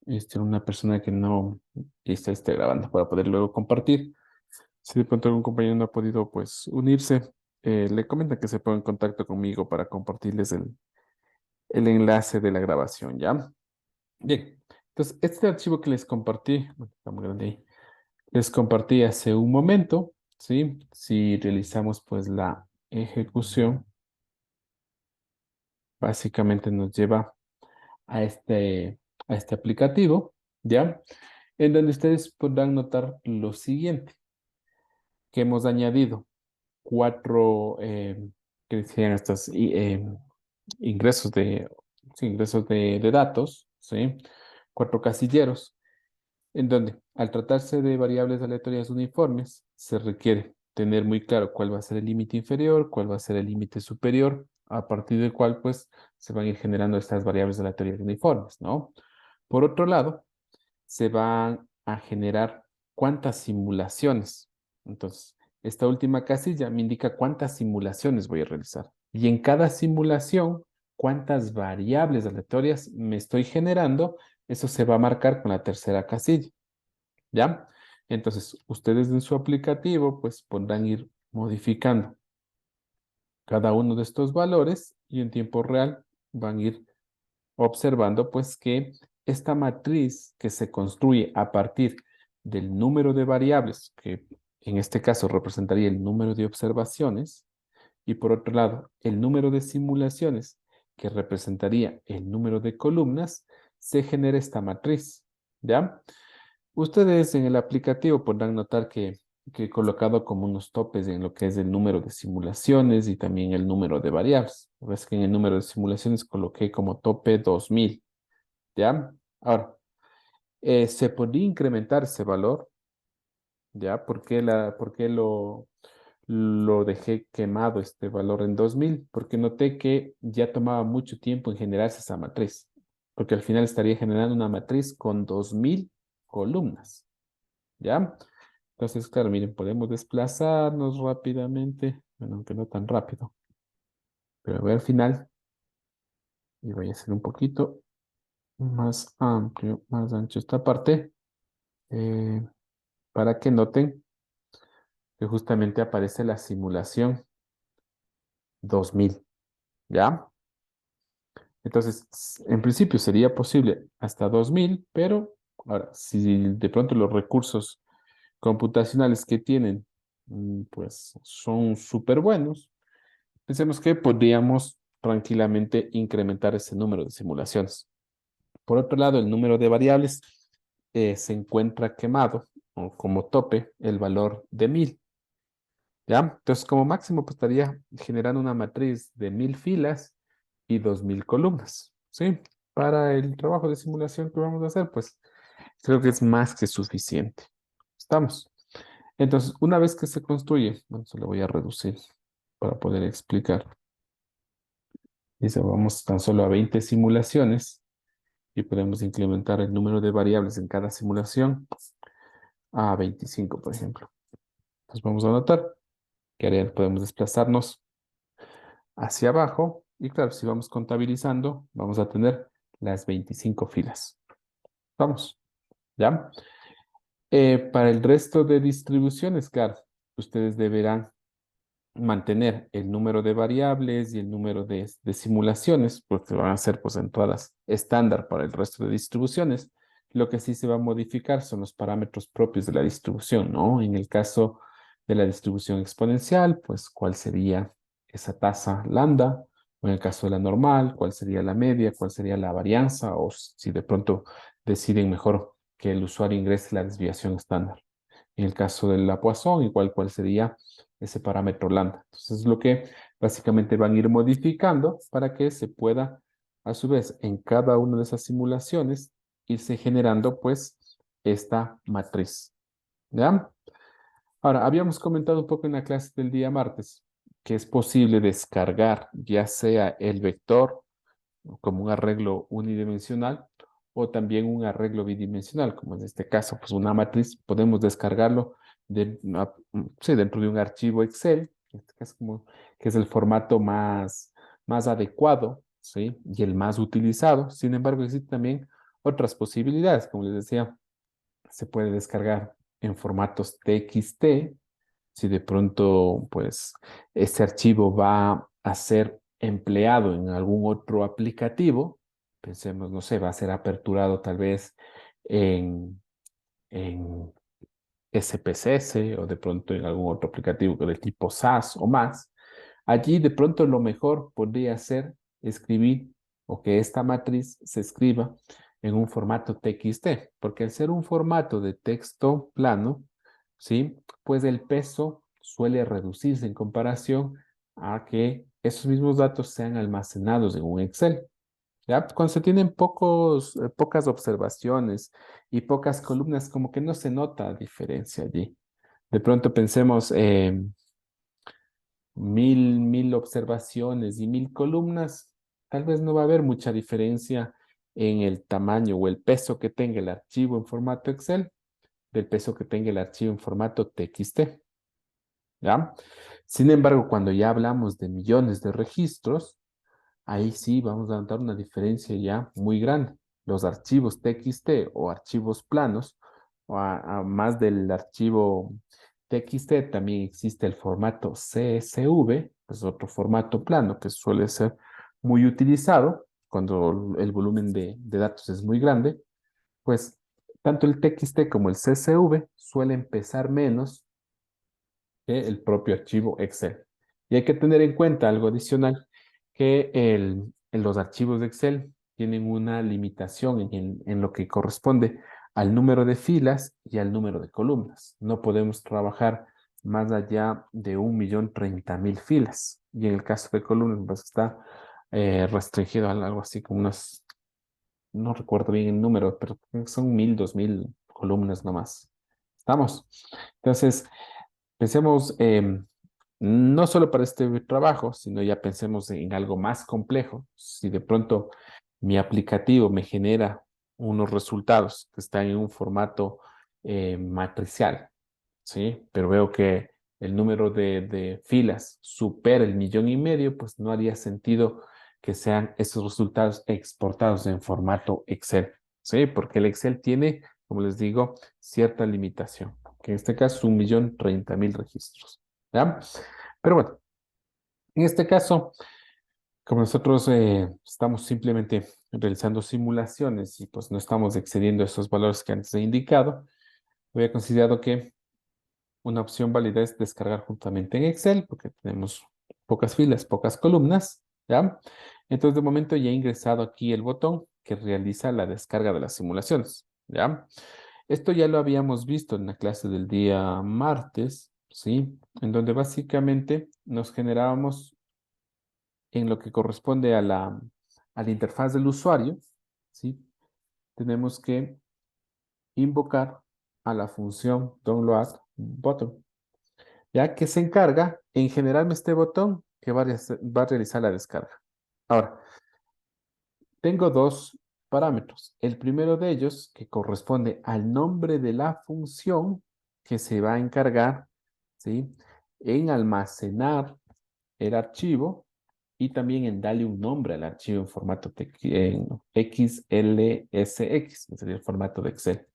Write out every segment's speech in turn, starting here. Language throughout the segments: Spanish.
una persona que no está grabando para poder luego compartir. Si de pronto algún compañero no ha podido, pues, unirse, le comenta que se ponga en contacto conmigo para compartirles el enlace de la grabación, ¿ya? Bien. Entonces, este archivo que les compartí, bueno, está muy grande ahí, les compartí hace un momento, ¿sí? Si realizamos, pues, la ejecución, básicamente nos lleva a este aplicativo, ¿ya? En donde ustedes podrán notar lo siguiente, que hemos añadido cuatro, que decían estos ingresos sí, ingresos de datos, ¿sí? Cuatro casilleros, en donde al tratarse de variables aleatorias uniformes, se requiere tener muy claro cuál va a ser el límite inferior, cuál va a ser el límite superior, a partir del cual, pues, se van a ir generando estas variables aleatorias uniformes, ¿no? Por otro lado, se van a generar cuántas simulaciones. Entonces, esta última casilla me indica cuántas simulaciones voy a realizar. Y en cada simulación, cuántas variables aleatorias me estoy generando, eso se va a marcar con la tercera casilla. ¿Ya? Entonces, ustedes en su aplicativo, pues podrán ir modificando cada uno de estos valores y en tiempo real van a ir observando pues que esta matriz que se construye a partir del número de variables, que en este caso representaría el número de observaciones, y por otro lado el número de simulaciones, que representaría el número de columnas, se genera esta matriz, ¿ya? Ustedes en el aplicativo podrán notar que he colocado como unos topes en lo que es el número de simulaciones y también el número de variables. Ves que en el número de simulaciones coloqué como tope 2000. ¿Ya? Ahora, se podría incrementar ese valor, ¿ya? ¿Por qué lo dejé quemado este valor en 2000? Porque noté que ya tomaba mucho tiempo en generarse esa matriz, porque al final estaría generando una matriz con 2000 columnas, ¿ya? Entonces, claro, miren, podemos desplazarnos rápidamente, bueno, aunque no tan rápido, pero voy al final y voy a hacer un poquito más amplio, más ancho esta parte. eh, para que noten que justamente aparece la simulación 2000, ¿ya? Entonces, en principio sería posible hasta 2000, pero ahora, si de pronto los recursos computacionales que tienen, pues son súper buenos, pensemos que podríamos tranquilamente incrementar ese número de simulaciones. Por otro lado, el número de variables se encuentra quemado o como tope el valor de 1000. ¿Ya? Entonces, como máximo, pues estaría generando una matriz de 1000 filas y 2000 columnas, ¿sí? Para el trabajo de simulación que vamos a hacer, pues creo que es más que suficiente. ¿Estamos? Entonces, una vez que se construye, bueno, se lo voy a reducir para poder explicar. Dice, vamos tan solo a 20 simulaciones y podemos incrementar el número de variables en cada simulación a 25, por ejemplo. Entonces, vamos a notar que ahora podemos desplazarnos hacia abajo. Y claro, si vamos contabilizando, vamos a tener las 25 filas. Vamos, ¿ya? Para el resto de distribuciones, claro, ustedes deberán mantener el número de variables y el número de simulaciones, porque van a ser pues entradas estándar para el resto de distribuciones. Lo que sí se va a modificar son los parámetros propios de la distribución, ¿no? En el caso de la distribución exponencial, pues cuál sería esa tasa lambda, o en el caso de la normal, cuál sería la media, cuál sería la varianza, o si de pronto deciden mejor que el usuario ingrese la desviación estándar. En el caso de la Poisson, igual cuál sería ese parámetro lambda. Entonces, es lo que básicamente van a ir modificando para que se pueda, a su vez, en cada una de esas simulaciones, irse generando, pues, esta matriz. ¿Ya? Ahora, habíamos comentado un poco en la clase del día martes que es posible descargar ya sea el vector como un arreglo unidimensional o también un arreglo bidimensional, como en este caso, pues una matriz, podemos descargarlo sí, dentro de un archivo Excel, en este caso que es el formato más adecuado, ¿sí? Y el más utilizado. Sin embargo, existe también otras posibilidades, como les decía, se puede descargar en formatos TXT. Si de pronto, pues, ese archivo va a ser empleado en algún otro aplicativo, pensemos, no sé, va a ser aperturado tal vez en SPSS o de pronto en algún otro aplicativo de tipo SAS o más, allí de pronto lo mejor podría ser escribir o que esta matriz se escriba en un formato TXT, porque al ser un formato de texto plano, ¿sí? Pues el peso suele reducirse en comparación a que esos mismos datos sean almacenados en un Excel. ¿Ya? Cuando se tienen pocas observaciones y pocas columnas, como que no se nota diferencia allí. De pronto pensemos mil observaciones y 1000 columnas, tal vez no va a haber mucha diferencia en el tamaño o el peso que tenga el archivo en formato Excel del peso que tenga el archivo en formato TXT. ¿Ya? Sin embargo, cuando ya hablamos de millones de registros, ahí sí vamos a notar una diferencia ya muy grande. Los archivos TXT o archivos planos, o a más del archivo TXT, también existe el formato CSV, es otro formato plano que suele ser muy utilizado cuando el volumen de datos es muy grande. Pues tanto el TXT como el CSV suelen pesar menos que el propio archivo Excel. Y hay que tener en cuenta algo adicional, que en los archivos de Excel tienen una limitación en lo que corresponde al número de filas y al número de columnas. No podemos trabajar más allá de 1.030.000 filas. Y en el caso de columnas, pues está restringido a algo así como unas, no recuerdo bien el número, pero creo que son 1.000, 2.000 columnas nomás. ¿Estamos? Entonces, pensemos no solo para este trabajo, sino ya pensemos en algo más complejo. Si de pronto mi aplicativo me genera unos resultados que están en un formato matricial, ¿sí? Pero veo que el número de filas supera el 1.500.000, pues no haría sentido que sean esos resultados exportados en formato Excel, ¿sí? Porque el Excel tiene, como les digo, cierta limitación, que en este caso es 1.030.000 registros, ¿ya? Pero bueno, en este caso, como nosotros estamos simplemente realizando simulaciones y pues no estamos excediendo esos valores que antes he indicado, había considerado que una opción válida es descargar juntamente en Excel, porque tenemos pocas filas, pocas columnas, ¿ya? Entonces, de momento ya he ingresado aquí el botón que realiza la descarga de las simulaciones, ¿ya? Esto ya lo habíamos visto en la clase del día martes, ¿sí? En donde básicamente nos generábamos en lo que corresponde a la interfaz del usuario, ¿sí? Tenemos que invocar a la función download button, ya que se encarga en generarme este botón que va a realizar la descarga. Ahora, tengo dos parámetros. El primero de ellos, que corresponde al nombre de la función que se va a encargar, ¿sí? En almacenar el archivo y también en darle un nombre al archivo en formato en XLSX, que sería el formato de Excel.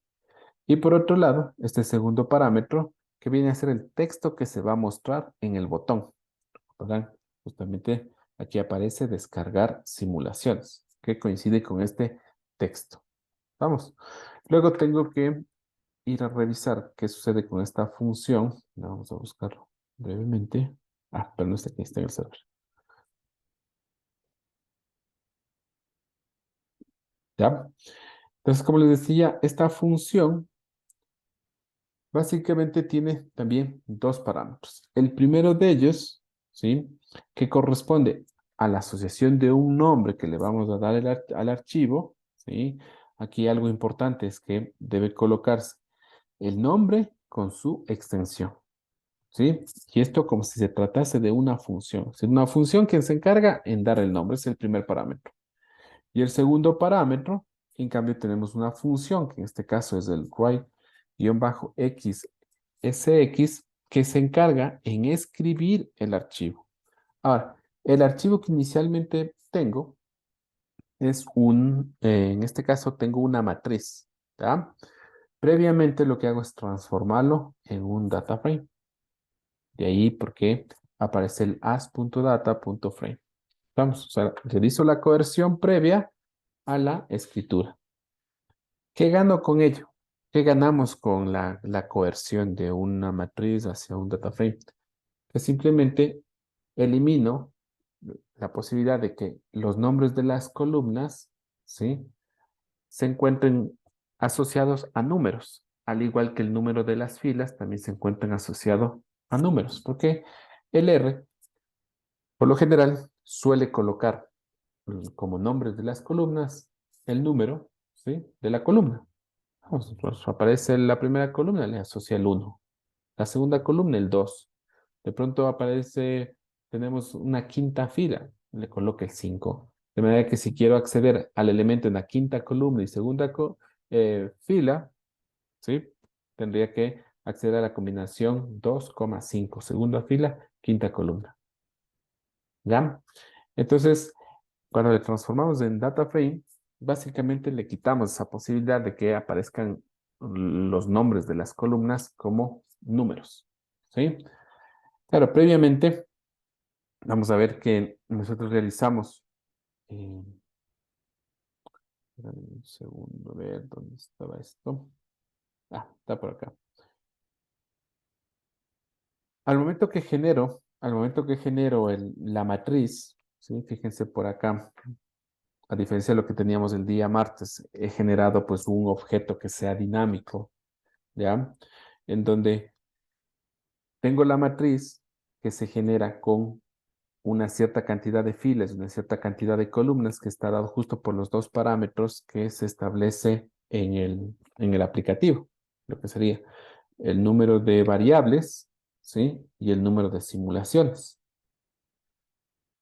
Y por otro lado, este segundo parámetro, que viene a ser el texto que se va a mostrar en el botón. ¿Verdad? Justamente aquí aparece descargar simulaciones, que coincide con este texto. Vamos. Luego tengo que ir a revisar qué sucede con esta función. Vamos a buscarlo brevemente. Ah, pero no está aquí, está en el server. ¿Ya? Entonces, como les decía, esta función básicamente tiene también dos parámetros. El primero de ellos, ¿sí? Que corresponde a la asociación de un nombre que le vamos a dar al archivo, ¿sí? Aquí algo importante es que debe colocarse el nombre con su extensión, ¿sí? Y esto como si se tratase de una función. Es una función que se encarga en dar el nombre, es el primer parámetro. Y el segundo parámetro, en cambio, tenemos una función, que en este caso es el write-xsx, que se encarga en escribir el archivo. Ahora, el archivo que inicialmente tengo en este caso tengo una matriz, ¿ya? Previamente lo que hago es transformarlo en un data frame. De ahí porque aparece el as.data.frame. Vamos, o sea, realizo la coerción previa a la escritura. ¿Qué gano con ello? ¿Qué ganamos con la coerción de una matriz hacia un data frame? Que simplemente elimino la posibilidad de que los nombres de las columnas, ¿sí?, se encuentren asociados a números, al igual que el número de las filas también se encuentran asociados a números, porque el R, por lo general, suele colocar como nombres de las columnas el número, ¿sí?, de la columna. Vamos, pues aparece la primera columna, le asocia el 1. La segunda columna, el 2. De pronto aparece, tenemos una quinta fila, le coloca el 5. De manera que si quiero acceder al elemento en la quinta columna y segunda fila, ¿sí?, tendría que acceder a la combinación 2,5, segunda fila, quinta columna. ¿Ya? Entonces, cuando le transformamos en data frame, básicamente le quitamos esa posibilidad de que aparezcan los nombres de las columnas como números. ¿Sí? Claro, previamente vamos a ver que nosotros realizamos, eh, espérame un segundo, a ver dónde estaba esto. Ah, está por acá. Al momento que genero la matriz, ¿sí? Fíjense por acá, a diferencia de lo que teníamos el día martes, he generado pues un objeto que sea dinámico, ¿ya? En donde tengo la matriz que se genera con una cierta cantidad de filas, una cierta cantidad de columnas que está dado justo por los dos parámetros que se establece en el aplicativo, lo que sería el número de variables, ¿sí?, y el número de simulaciones.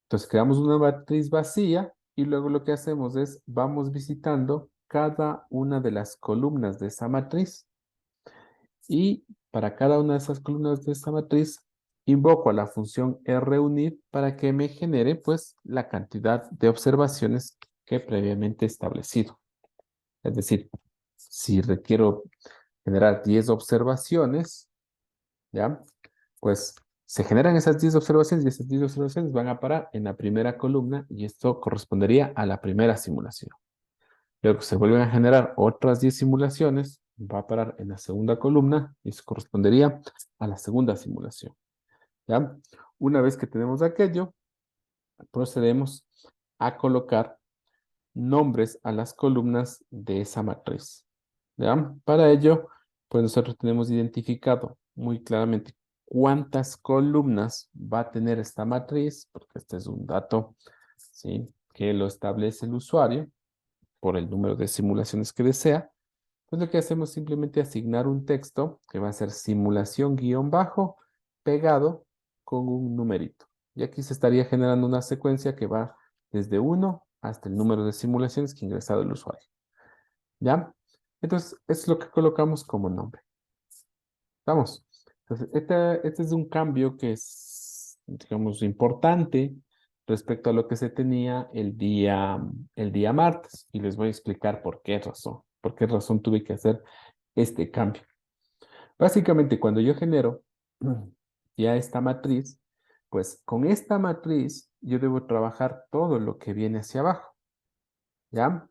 Entonces creamos una matriz vacía y luego lo que hacemos es vamos visitando cada una de las columnas de esa matriz y para cada una de esas columnas de esta matriz invoco a la función reunir para que me genere pues la cantidad de observaciones que previamente he establecido. Es decir, si requiero generar 10 observaciones, ¿ya? Pues se generan esas 10 observaciones y esas 10 observaciones van a parar en la primera columna y esto correspondería a la primera simulación. Luego se vuelven a generar otras 10 simulaciones, va a parar en la segunda columna y eso correspondería a la segunda simulación. ¿Ya? Una vez que tenemos aquello, procedemos a colocar nombres a las columnas de esa matriz. ¿Ya? Para ello, pues nosotros tenemos identificado muy claramente cuántas columnas va a tener esta matriz, porque este es un dato, ¿sí?, que lo establece el usuario por el número de simulaciones que desea. Pues lo que hacemos es simplemente asignar un texto que va a ser simulación guión bajo pegado con un numerito. Y aquí se estaría generando una secuencia que va desde 1 hasta el número de simulaciones que ha ingresado el usuario. ¿Ya? Entonces, es lo que colocamos como nombre. Vamos. Entonces, este es un cambio que es, digamos, importante respecto a lo que se tenía el día martes. Y les voy a explicar por qué razón tuve que hacer este cambio. Básicamente, cuando yo genero ya esta matriz, pues con esta matriz yo debo trabajar todo lo que viene hacia abajo. ¿Ya?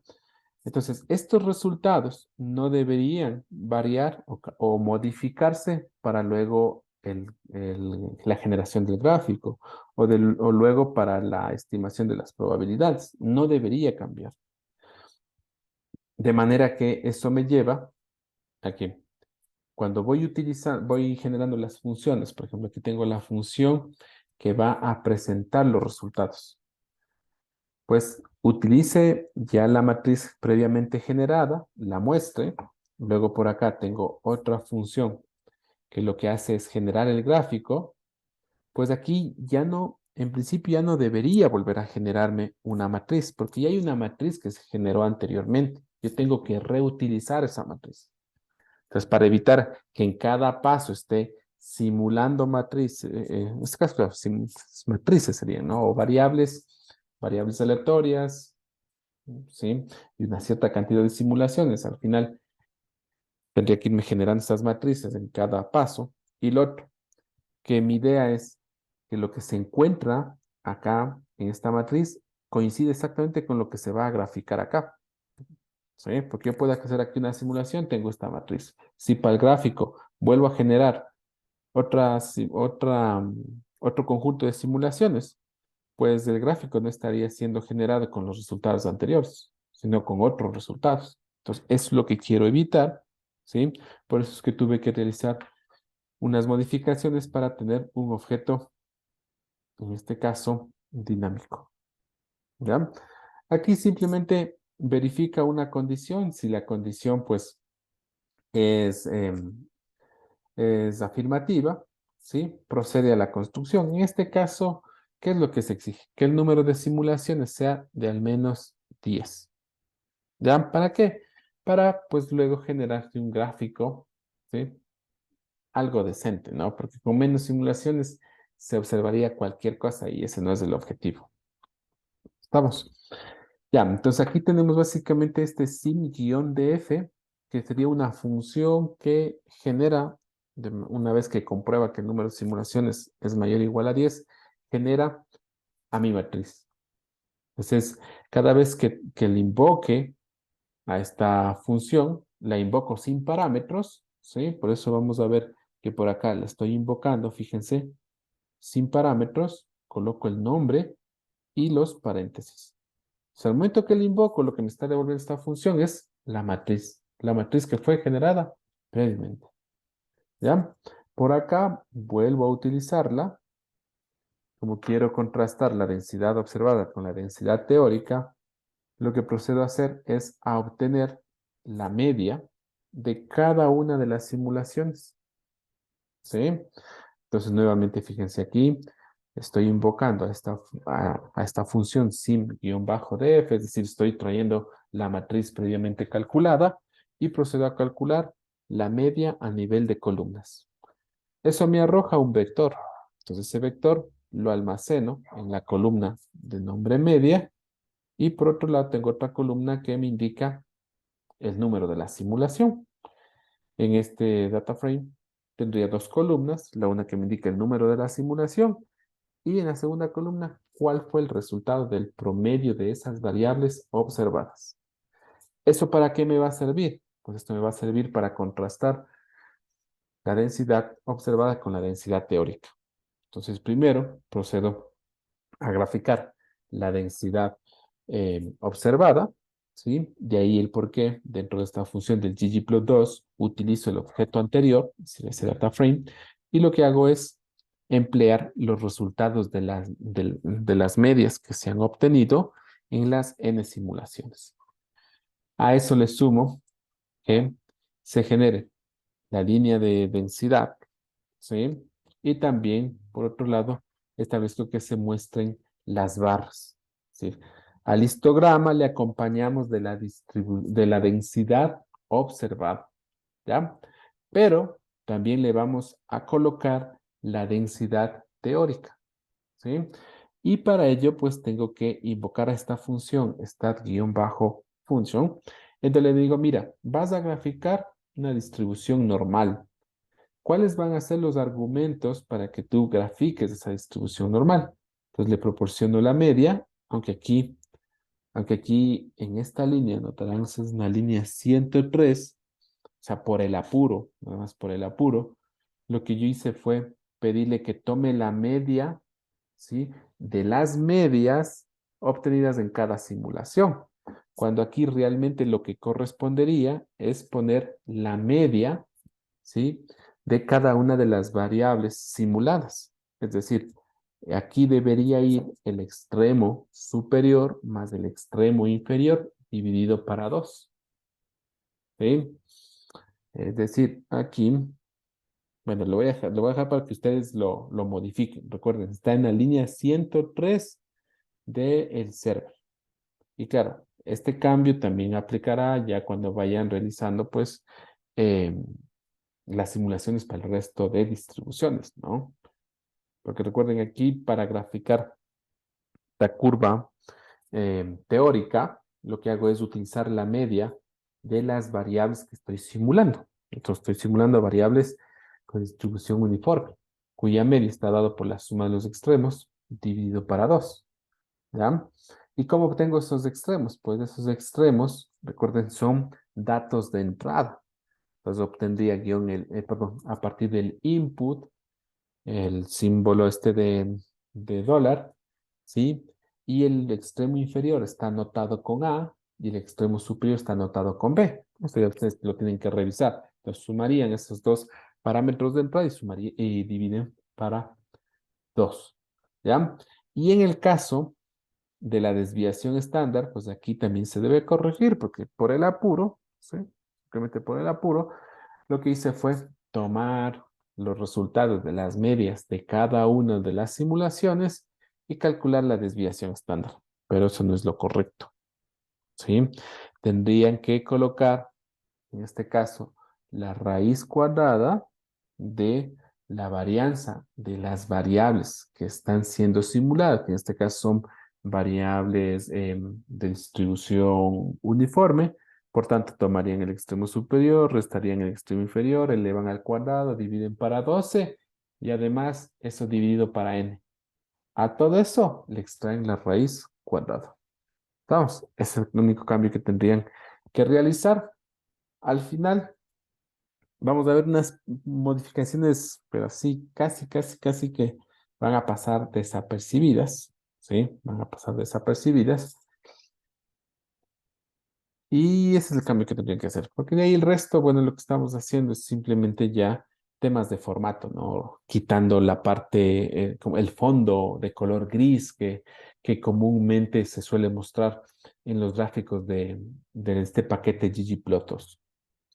Entonces, estos resultados no deberían variar o modificarse para luego la generación del gráfico o luego para la estimación de las probabilidades. No debería cambiar. De manera que eso me lleva a que cuando voy generando las funciones, por ejemplo, aquí tengo la función que va a presentar los resultados. Pues utilice ya la matriz previamente generada, la muestre. Luego por acá tengo otra función que lo que hace es generar el gráfico. Pues aquí ya no, en principio ya no debería volver a generarme una matriz, porque ya hay una matriz que se generó anteriormente. Yo tengo que reutilizar esa matriz. Entonces, para evitar que en cada paso esté simulando matriz, en este caso, claro, matrices serían, ¿no? O variables aleatorias, ¿sí? Y una cierta cantidad de simulaciones. Al final tendría que irme generando estas matrices en cada paso. Y lo otro, que mi idea es que lo que se encuentra acá en esta matriz coincide exactamente con lo que se va a graficar acá. ¿Sí? Porque yo puedo hacer aquí una simulación, tengo esta matriz. Si para el gráfico vuelvo a generar otro conjunto de simulaciones, pues el gráfico no estaría siendo generado con los resultados anteriores, sino con otros resultados. Entonces, es lo que quiero evitar, ¿sí? Por eso es que tuve que realizar unas modificaciones para tener un objeto, en este caso, dinámico. ¿Ya? Aquí simplemente verifica una condición. Si la condición, pues, es, es afirmativa, ¿sí? Procede a la construcción. En este caso, ¿qué es lo que se exige? Que el número de simulaciones sea de al menos 10. ¿Ya? ¿Para qué? Para, pues, luego generarte un gráfico, ¿sí? Algo decente, ¿no? Porque con menos simulaciones se observaría cualquier cosa y ese no es el objetivo. ¿Estamos? Ya, entonces aquí tenemos básicamente este sim-df, que sería una función que genera, una vez que comprueba que el número de simulaciones es mayor o igual a 10, genera a mi matriz. Entonces, cada vez que le invoque a esta función, la invoco sin parámetros, ¿sí? Por eso vamos a ver que por acá la estoy invocando, fíjense, sin parámetros, coloco el nombre y los paréntesis. O sea, al momento que le invoco, lo que me está devolviendo esta función es la matriz que fue generada previamente. ¿Ya? Por acá vuelvo a utilizarla. Como quiero contrastar la densidad observada con la densidad teórica, lo que procedo a hacer es a obtener la media de cada una de las simulaciones. ¿Sí? Entonces, nuevamente, fíjense aquí, estoy invocando a esta función sim-df, es decir, estoy trayendo la matriz previamente calculada y procedo a calcular la media a nivel de columnas. Eso me arroja un vector. Entonces, ese vector lo almaceno en la columna de nombre media y por otro lado tengo otra columna que me indica el número de la simulación. En este data frame tendría dos columnas, la una que me indica el número de la simulación y en la segunda columna cuál fue el resultado del promedio de esas variables observadas. ¿Eso para qué me va a servir? Pues esto me va a servir para contrastar la densidad observada con la densidad teórica. Entonces, primero procedo a graficar la densidad observada, ¿sí? De ahí el por qué dentro de esta función del ggplot2 utilizo el objeto anterior, es decir, ese data frame, y lo que hago es emplear los resultados de las medias que se han obtenido en las n simulaciones. A eso le sumo que se genere la línea de densidad, ¿sí? Y también, por otro lado, establezco que se muestren las barras, ¿sí? Al histograma le acompañamos de la densidad observada, ¿ya? Pero también le vamos a colocar la densidad teórica, ¿sí? Y para ello, pues tengo que invocar a esta función, stat-function. Entonces le digo, mira, vas a graficar una distribución normal. ¿Cuáles van a ser los argumentos para que tú grafiques esa distribución normal? Entonces le proporciono la media, aunque aquí en esta línea, notarán, es una línea 103, o sea, por el apuro, nada más por el apuro, lo que yo hice fue pedirle que tome la media, ¿sí? De las medias obtenidas en cada simulación, cuando aquí realmente lo que correspondería es poner la media, ¿sí? De cada una de las variables simuladas. Es decir, aquí debería ir el extremo superior más el extremo inferior dividido para 2. ¿Sí? Es decir, aquí, bueno, lo voy a dejar para que ustedes lo modifiquen. Recuerden, está en la línea 103 del server. Y claro, este cambio también aplicará ya cuando vayan realizando, pues, eh, las simulaciones para el resto de distribuciones, ¿no? Porque recuerden aquí, para graficar la curva teórica, lo que hago es utilizar la media de las variables que estoy simulando. Entonces estoy simulando variables con distribución uniforme, cuya media está dado por la suma de los extremos dividido para 2. ¿Ya? ¿Y cómo obtengo esos extremos? Pues esos extremos, recuerden, son datos de entrada. Entonces obtendría perdón, a partir del input, el símbolo este de dólar, ¿sí? Y el extremo inferior está anotado con A y el extremo superior está anotado con B. Esto ya ustedes lo tienen que revisar. Entonces sumarían esos dos parámetros de entrada y dividen para 2. ¿Ya? Y en el caso de la desviación estándar, pues aquí también se debe corregir, porque por el apuro, ¿sí? Simplemente por el apuro, lo que hice fue tomar los resultados de las medias de cada una de las simulaciones y calcular la desviación estándar. Pero eso no es lo correcto, ¿sí? Tendrían que colocar, en este caso, la raíz cuadrada de la varianza de las variables que están siendo simuladas, que en este caso son variables de distribución uniforme. Por tanto, tomarían el extremo superior, restarían el extremo inferior, elevan al cuadrado, dividen para 12 y además eso dividido para n. A todo eso le extraen la raíz cuadrada. Vamos, ese es el único cambio que tendrían que realizar. Al final, vamos a ver unas modificaciones, pero sí, casi que van a pasar desapercibidas, ¿sí? Van a pasar desapercibidas. Y ese es el cambio que tendrían que hacer, porque de ahí el resto, bueno, lo que estamos haciendo es simplemente ya temas de formato, ¿no? Quitando la parte, como el fondo de color gris que comúnmente se suele mostrar en los gráficos de este paquete ggplot2.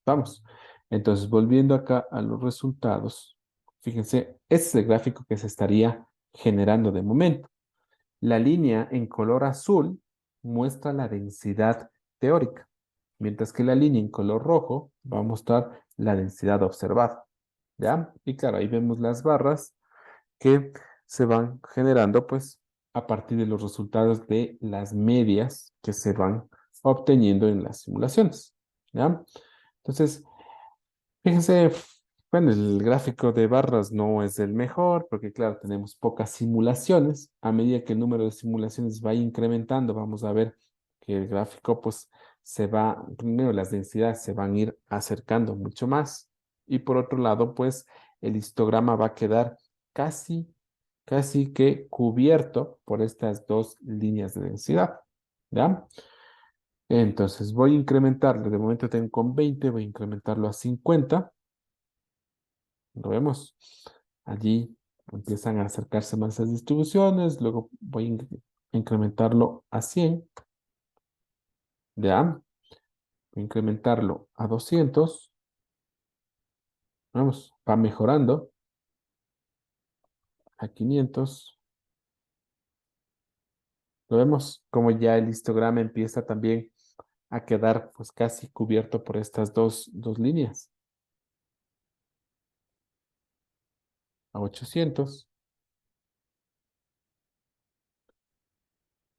Vamos. Entonces, volviendo acá a los resultados, fíjense, este es el gráfico que se estaría generando de momento. La línea en color azul muestra la densidad teórica, mientras que la línea en color rojo va a mostrar la densidad observada. ¿Ya? Y claro, ahí vemos las barras que se van generando, pues, a partir de los resultados de las medias que se van obteniendo en las simulaciones. ¿Ya? Entonces, fíjense, bueno, el gráfico de barras no es el mejor porque, claro, tenemos pocas simulaciones. A medida que el número de simulaciones vaya incrementando, vamos a ver que el gráfico, pues, primero las densidades se van a ir acercando mucho más. Y por otro lado, pues, el histograma va a quedar casi, casi que cubierto por estas dos líneas de densidad. ¿Ya? Entonces voy a incrementarlo. De momento tengo con 20, voy a incrementarlo a 50. Lo vemos. Allí empiezan a acercarse más las distribuciones. Luego voy a incrementarlo a 100. Ya. Voy a incrementarlo a 200. Vamos, va mejorando. A 500. Lo vemos como ya el histograma empieza también a quedar pues casi cubierto por estas dos líneas. A 800.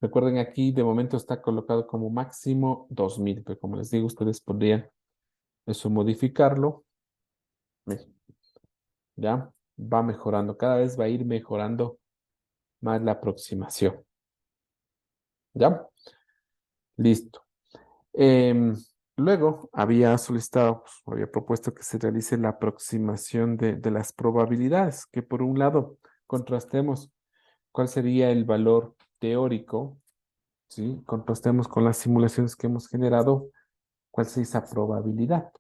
Recuerden aquí de momento está colocado como máximo 2000, pero como les digo, ustedes podrían eso modificarlo. ¿Ya? Va mejorando, cada vez va a ir mejorando más la aproximación. ¿Ya? Listo. Em, Luego había solicitado, pues, había propuesto que se realice la aproximación de las probabilidades, que por un lado contrastemos cuál sería el valor teórico, ¿sí? Contrastemos con las simulaciones que hemos generado, cuál sería esa probabilidad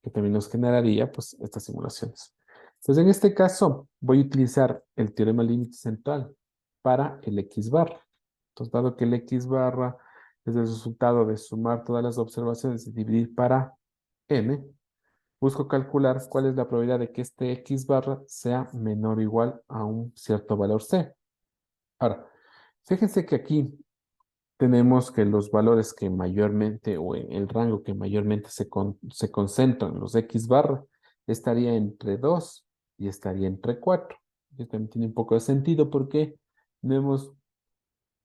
que también nos generaría, pues, estas simulaciones. Entonces, en este caso, voy a utilizar el teorema límite central para el X barra. Entonces, dado que el X barra es el resultado de sumar todas las observaciones y dividir para n, busco calcular cuál es la probabilidad de que este X barra sea menor o igual a un cierto valor C. Ahora, fíjense que aquí tenemos que los valores que mayormente, o en el rango que mayormente se concentran, los X barra, estaría entre 2 y estaría entre 4. Esto también tiene un poco de sentido porque no hemos,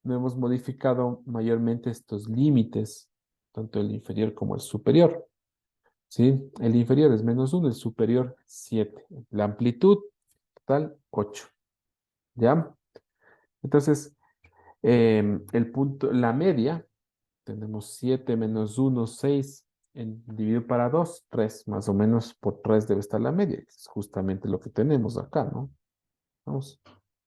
no hemos modificado mayormente estos límites tanto el inferior como el superior. ¿Sí? El inferior es -1, el superior 7. La amplitud total 8. ¿Ya? Entonces, el punto, la media, tenemos 7 -1, 6, dividido para 2, 3. Más o menos por 3 debe estar la media. Es justamente lo que tenemos acá, ¿no? Vamos.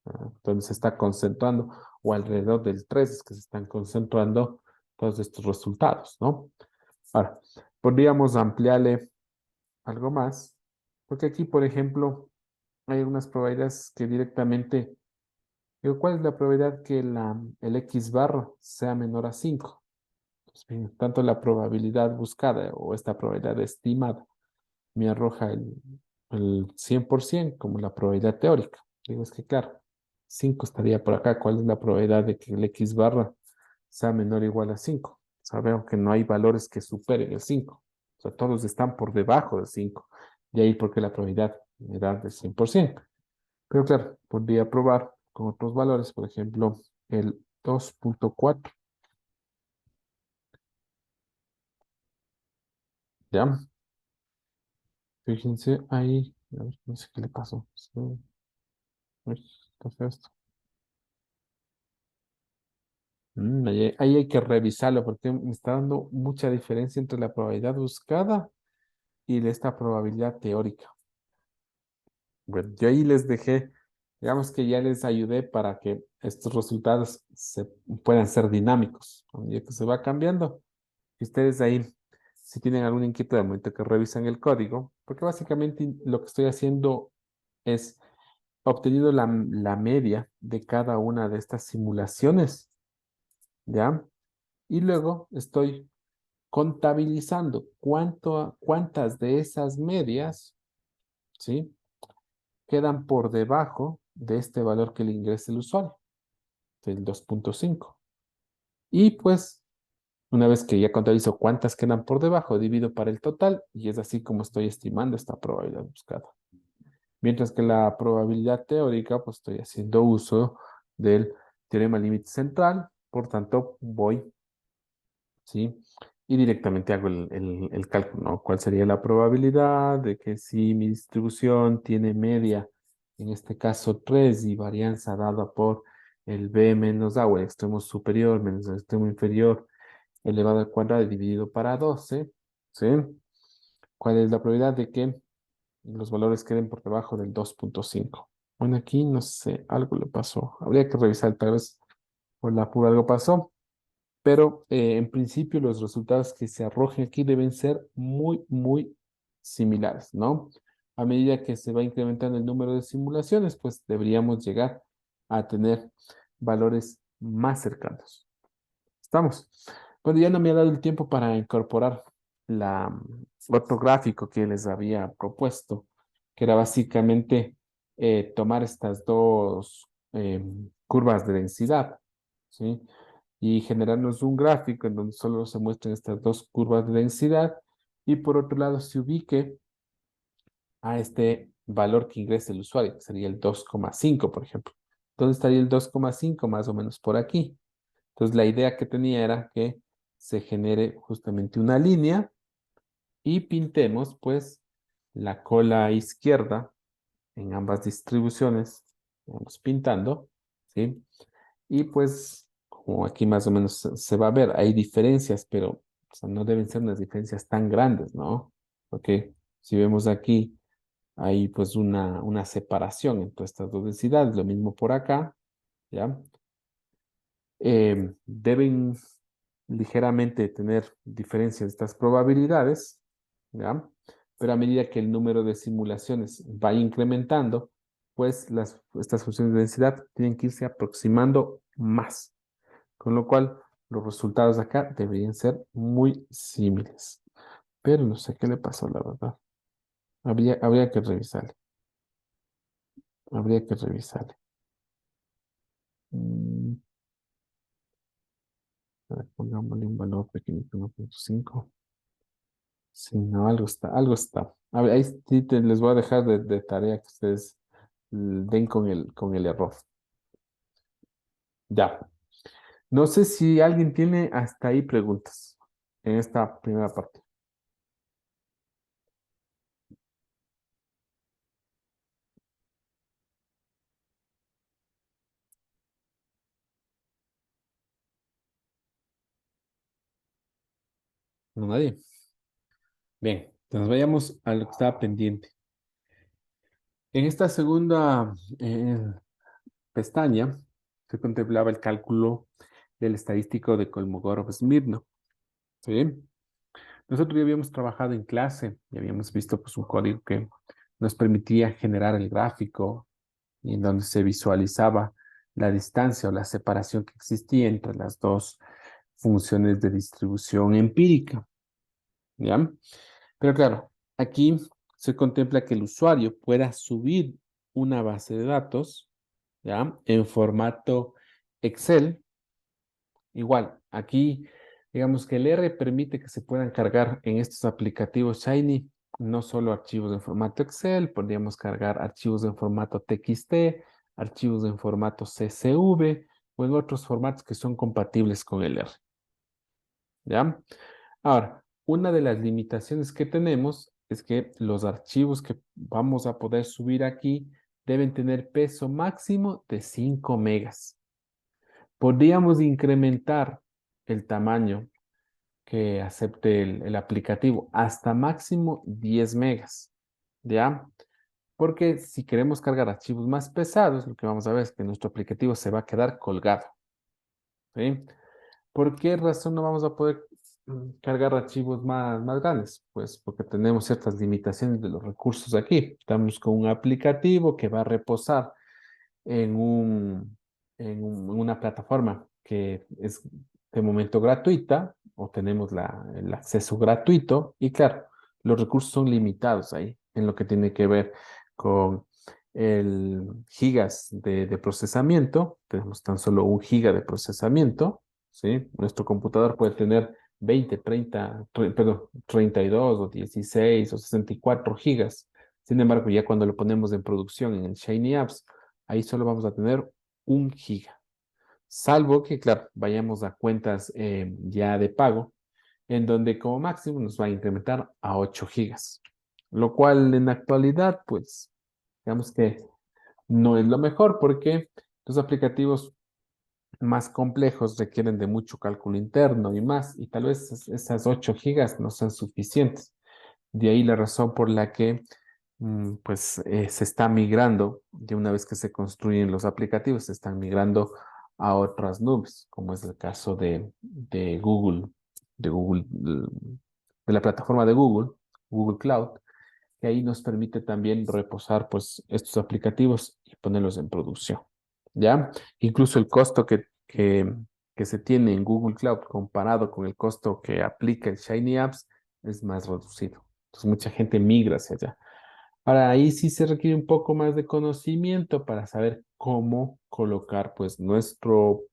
Entonces se está concentrando, o alrededor del 3 es que se están concentrando todos estos resultados, ¿no? Ahora, podríamos ampliarle algo más, porque aquí, por ejemplo, hay unas probabilidades que directamente, digo, ¿cuál es la probabilidad que el X bar sea menor a 5? Pues bien, tanto la probabilidad buscada o esta probabilidad estimada me arroja el 100% como la probabilidad teórica. Digo, es que claro, 5 estaría por acá. ¿Cuál es la probabilidad de que el X barra sea menor o igual a 5? Sabemos que no hay valores que superen el 5. O sea, todos están por debajo de 5. De ahí porque la probabilidad era del 100%. Pero claro, podría probar con otros valores, por ejemplo, el 2.4. ¿Ya? Fíjense ahí. A ver, no sé qué le pasó. Sí, uy, está feo esto. Ahí hay que revisarlo porque me está dando mucha diferencia entre la probabilidad buscada y esta probabilidad teórica. Bueno, yo ahí les dejé, digamos que ya les ayudé para que estos resultados puedan ser dinámicos. A medida que se va cambiando, y ustedes ahí, si tienen alguna inquietud al momento que revisan el código, porque básicamente lo que estoy haciendo es obtenido la media de cada una de estas simulaciones, ¿ya? Y luego estoy contabilizando cuántas de esas medias, ¿sí? Quedan por debajo de este valor que le ingresa el usuario, del 2.5. Y pues, una vez que ya contabilizo cuántas quedan por debajo, divido para el total y es así como estoy estimando esta probabilidad buscada. Mientras que la probabilidad teórica, pues estoy haciendo uso del teorema límite central, por tanto, voy, ¿sí? Y directamente hago el cálculo, ¿no? ¿Cuál sería la probabilidad de que si mi distribución tiene media, en este caso 3 y varianza dada por el b menos a, o el extremo superior menos el extremo inferior, elevado al cuadrado y dividido para 12, ¿sí? ¿Cuál es la probabilidad de que los valores queden por debajo del 2.5? Bueno, aquí no sé, algo le pasó. Habría que revisar, tal vez por la pura algo pasó. Pero en principio los resultados que se arrojen aquí deben ser muy, muy similares, ¿no? A medida que se va incrementando el número de simulaciones, pues deberíamos llegar a tener valores más cercanos. ¿Estamos? Bueno, ya no me ha dado el tiempo para incorporar otro gráfico que les había propuesto, que era básicamente tomar estas dos curvas de densidad, ¿sí? Y generarnos un gráfico en donde solo se muestren estas dos curvas de densidad y por otro lado se ubique a este valor que ingresa el usuario, que sería el 2,5, por ejemplo. ¿Dónde estaría el 2,5? Más o menos por aquí. Entonces la idea que tenía era que se genere justamente una línea y pintemos pues la cola izquierda en ambas distribuciones, vamos pintando, ¿sí? Y pues, como aquí más o menos se va a ver, hay diferencias, pero o sea, no deben ser unas diferencias tan grandes, ¿no? Porque si vemos aquí, hay pues una separación entre estas dos densidades, lo mismo por acá, ¿ya? Deben ligeramente tener diferencias estas probabilidades, ¿ya? Pero a medida que el número de simulaciones va incrementando, pues estas funciones de densidad tienen que irse aproximando más. Con lo cual, los resultados de acá deberían ser muy similares. Pero no sé qué le pasó, la verdad. Habría que revisarle. Habría que revisarle. Mm, a ver, pongámosle un valor pequeñito, 1.5. Sí, no, algo está, algo está. A ver, ahí sí les voy a dejar de tarea que ustedes den con el error. Ya. No sé si alguien tiene hasta ahí preguntas. en esta primera parte? No, nadie. Bien, entonces vayamos a lo que estaba pendiente. En esta segunda pestaña se contemplaba el cálculo del estadístico de Kolmogorov-Smirnov. ¿Sí? Nosotros ya habíamos trabajado en clase y habíamos visto pues, un código que nos permitía generar el gráfico y en donde se visualizaba la distancia o la separación que existía entre las dos funciones de distribución empírica. ¿Ya? Pero claro, aquí se contempla que el usuario pueda subir una base de datos, ¿ya? En formato Excel. Igual, aquí, digamos que el R permite que se puedan cargar en estos aplicativos Shiny no solo archivos en formato Excel, podríamos cargar archivos en formato TXT, archivos en formato CSV o en otros formatos que son compatibles con el R. ¿Ya? Ahora, una de las limitaciones que tenemos es que los archivos que vamos a poder subir aquí deben tener peso máximo de 5 megas. Podríamos incrementar el tamaño que acepte el aplicativo hasta máximo 10 megas, ¿ya? Porque si queremos cargar archivos más pesados, lo que vamos a ver es que nuestro aplicativo se va a quedar colgado, ¿sí? ¿Por qué razón no vamos a poder cargar archivos más grandes? Pues porque tenemos ciertas limitaciones de los recursos aquí. Estamos con un aplicativo que va a reposar en en una plataforma que es de momento gratuita o tenemos el acceso gratuito y claro, los recursos son limitados ahí en lo que tiene que ver con el gigas de procesamiento. Tenemos tan solo 1 giga de procesamiento, ¿sí? Nuestro computador puede tener 20 perdón, 32 o 16 o 64 gigas. Sin embargo, ya cuando lo ponemos en producción en el Shiny Apps, ahí solo vamos a tener 1 giga. Salvo que, claro, vayamos a cuentas ya de pago, en donde como máximo nos va a incrementar a 8 gigas. Lo cual en la actualidad, pues, digamos que no es lo mejor porque los aplicativos más complejos requieren de mucho cálculo interno y más, y tal vez esas 8 gigas no sean suficientes. De ahí la razón por la que pues se está migrando, de una vez que se construyen los aplicativos, se están migrando a otras nubes, como es el caso de Google, de la plataforma de Google, Google Cloud, que ahí nos permite también reposar pues estos aplicativos y ponerlos en producción, ¿ya? Incluso el costo que se tiene en Google Cloud comparado con el costo que aplica el Shiny Apps es más reducido. Entonces mucha gente migra hacia allá. Ahora, ahí sí se requiere un poco más de conocimiento para saber cómo colocar pues nuestro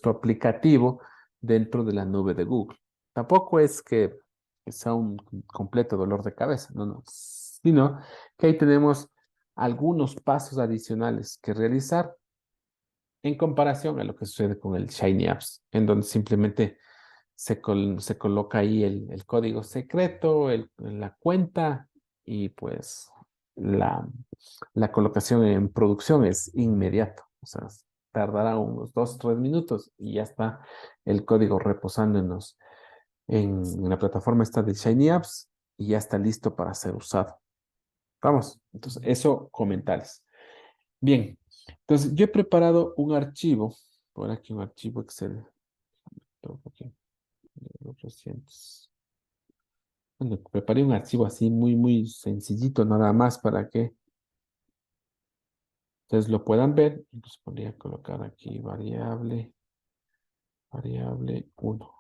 aplicativo dentro de la nube de Google. Tampoco es que sea un completo dolor de cabeza, no, no, sino que ahí tenemos algunos pasos adicionales que realizar en comparación a lo que sucede con el Shiny Apps, en donde simplemente se coloca ahí el código secreto, la cuenta y pues la, la colocación en producción es inmediato. O sea, tardará unos 2 o 3 minutos y ya está el código reposándonos en la plataforma esta de Shiny Apps y ya está listo para ser usado. Vamos, entonces eso comentarios. Bien, entonces yo he preparado un archivo, por aquí un archivo Excel, tengo aquí, los recientes. Bueno, preparé un archivo así muy sencillito nada más para que ustedes lo puedan ver. Entonces podría colocar aquí variable 1,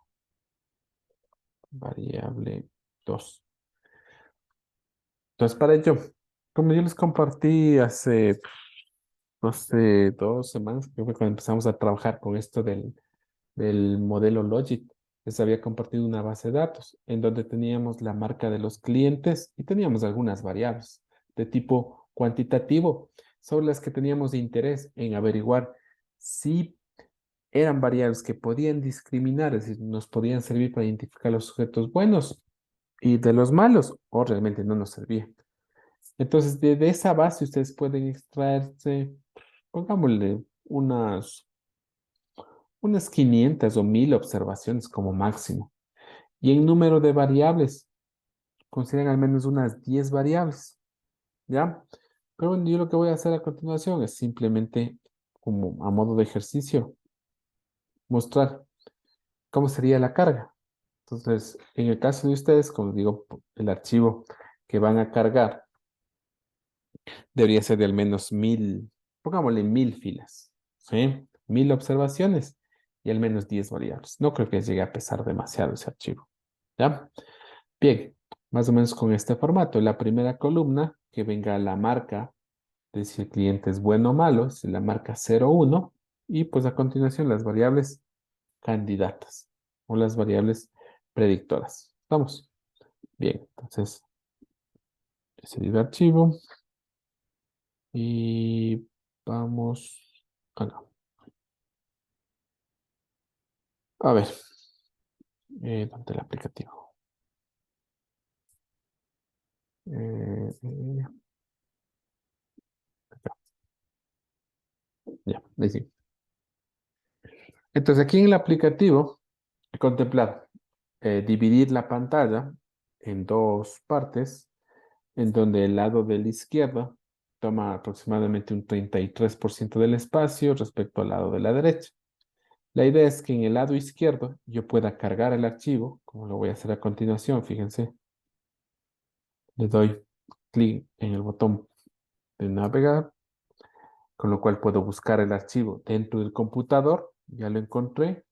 variable 2. Entonces para ello, como yo les compartí hace, no sé, 2 semanas, que fue cuando empezamos a trabajar con esto del modelo Logit, les había compartido una base de datos en donde teníamos la marca de los clientes y teníamos algunas variables de tipo cuantitativo sobre las que teníamos interés en averiguar si eran variables que podían discriminar, es decir, nos podían servir para identificar los sujetos buenos y de los malos, o realmente no nos servían. Entonces, de esa base ustedes pueden extraerse, pongámosle unas 500 o 1000 observaciones como máximo. Y en número de variables, consideren al menos unas 10 variables, ¿ya? Pero bueno, yo lo que voy a hacer a continuación es simplemente, como a modo de ejercicio, mostrar cómo sería la carga. Entonces, en el caso de ustedes, como digo, el archivo que van a cargar debería ser de al menos 1000, pongámosle 1000 filas, ¿sí? 1000 observaciones y al menos 10 variables. No creo que llegue a pesar demasiado ese archivo, ¿ya? Bien, más o menos con este formato. La primera columna, que venga la marca de si el cliente es bueno o malo, es la marca 01, y pues a continuación las variables candidatas o las variables predictoras. ¿Estamos? Bien, entonces, ese es el archivo y vamos acá. A ver, ¿dónde el aplicativo? Eh, acá. Ya, ahí sí. Entonces, aquí en el aplicativo he contemplado dividir la pantalla en dos partes, en donde el lado de la izquierda toma aproximadamente un 33% del espacio respecto al lado de la derecha. La idea es que en el lado izquierdo yo pueda cargar el archivo, como lo voy a hacer a continuación, fíjense. Le doy clic en el botón de navegar, con lo cual puedo buscar el archivo dentro del computador. Ya lo encontré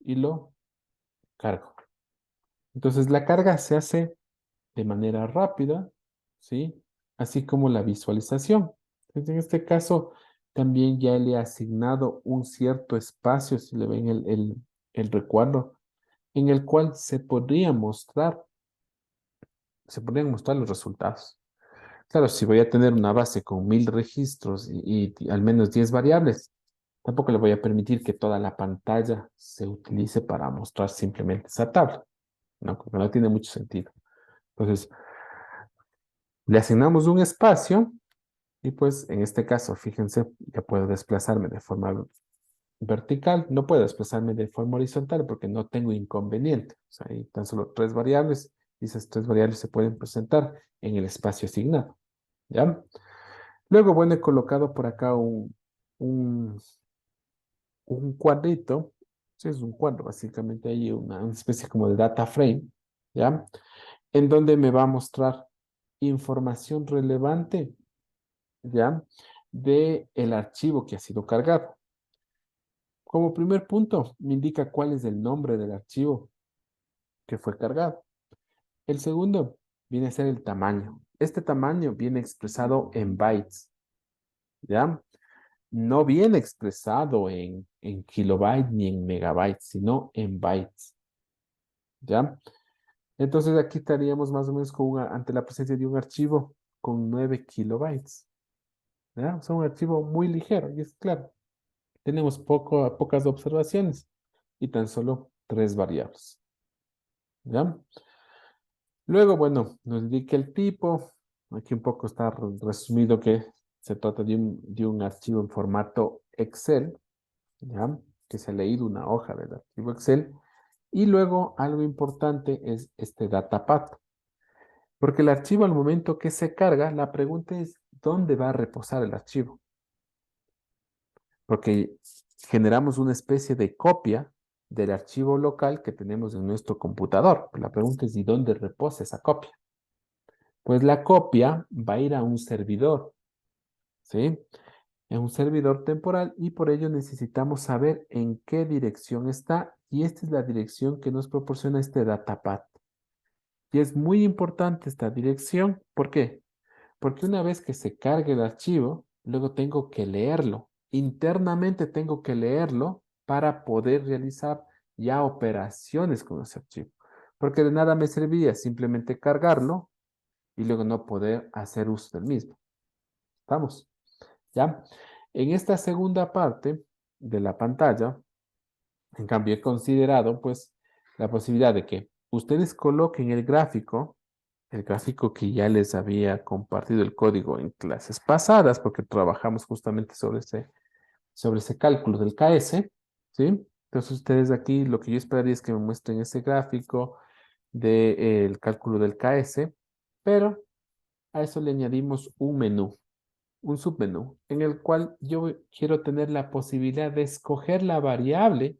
y lo cargo. Entonces la carga se hace de manera rápida, ¿sí? Así como la visualización. Entonces, en este caso, también ya le he asignado un cierto espacio, si le ven el recuadro, en el cual se podrían mostrar los resultados. Claro, si voy a tener una base con 1000 registros y al menos 10 variables, tampoco le voy a permitir que toda la pantalla se utilice para mostrar simplemente esa tabla, ¿no? Porque no tiene mucho sentido. Entonces, le asignamos un espacio y pues en este caso, fíjense, ya puedo desplazarme de forma vertical, no puedo desplazarme de forma horizontal porque no tengo inconveniente. O sea, hay tan solo tres variables y esas tres variables se pueden presentar en el espacio asignado, ¿ya? Luego, bueno, he colocado por acá un, un cuadrito, sí, es un cuadro, básicamente ahí una especie como de data frame, ¿ya? En donde me va a mostrar información relevante, ¿ya? De el archivo que ha sido cargado. Como primer punto, me indica cuál es el nombre del archivo que fue cargado. El segundo viene a ser el tamaño. Este tamaño viene expresado en bytes, ¿ya? No viene expresado en kilobytes ni en megabytes, sino en bytes, ¿ya? Entonces aquí estaríamos más o menos ante la presencia de un archivo con 9 kilobytes, ¿ya? O sea, un archivo muy ligero, y es claro, tenemos pocas observaciones y tan solo tres variables, ¿ya? Luego, bueno, nos indica el tipo. Aquí un poco está resumido que se trata de un archivo en formato Excel, ¿ya? Que se ha leído una hoja del archivo Excel. Y luego algo importante es este datapath, porque el archivo al momento que se carga, la pregunta es, ¿dónde va a reposar el archivo? Porque generamos una especie de copia del archivo local que tenemos en nuestro computador. La pregunta es, ¿y dónde reposa esa copia? Pues la copia va a ir a un servidor, ¿sí? En un servidor temporal y por ello necesitamos saber en qué dirección está y esta es la dirección que nos proporciona este datapath. Y es muy importante esta dirección. ¿Por qué? Porque una vez que se cargue el archivo, luego tengo que leerlo. Internamente tengo que leerlo para poder realizar ya operaciones con ese archivo. Porque de nada me serviría simplemente cargarlo y luego no poder hacer uso del mismo. ¿Estamos? ¿Ya? En esta segunda parte de la pantalla, En cambio, he considerado pues la posibilidad de que ustedes coloquen el gráfico que ya les había compartido el código en clases pasadas, porque trabajamos justamente sobre ese cálculo del KS, ¿sí? Entonces ustedes aquí lo que yo esperaría es que me muestren ese gráfico del cálculo del KS, pero a eso le añadimos un menú, un submenú, en el cual yo quiero tener la posibilidad de escoger la variable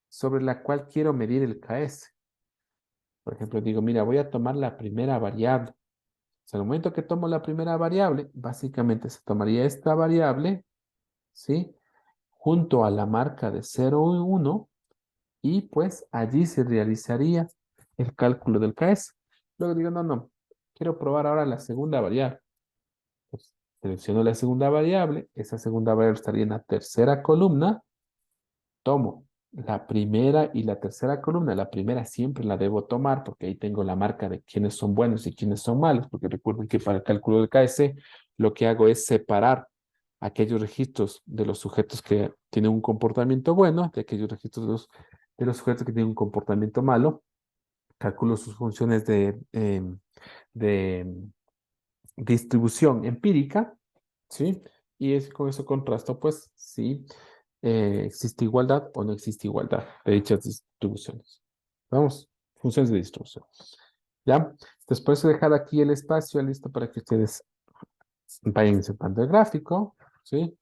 sobre la cual quiero medir el KS. Por ejemplo, digo, mira, voy a tomar la primera variable. O sea, al momento que tomo la primera variable, básicamente se tomaría esta variable, ¿sí? Junto a la marca de 0 y 1, y pues allí se realizaría el cálculo del KS. Luego digo, no, no, quiero probar ahora la segunda variable. Pues selecciono la segunda variable, esa segunda variable estaría en la tercera columna, tomo la primera y la tercera columna. La primera siempre la debo tomar porque ahí tengo la marca de quiénes son buenos y quiénes son malos, porque recuerden que para el cálculo del KS lo que hago es separar aquellos registros de los sujetos que tienen un comportamiento bueno de aquellos registros de los sujetos que tienen un comportamiento malo. Calculo sus funciones de distribución empírica, ¿sí? Y con eso contrasto, pues, si existe igualdad o no existe igualdad de dichas distribuciones. Vamos, funciones de distribución. ¿Ya? Después de dejar aquí el espacio listo para que ustedes vayan insertando el gráfico, ¿sí?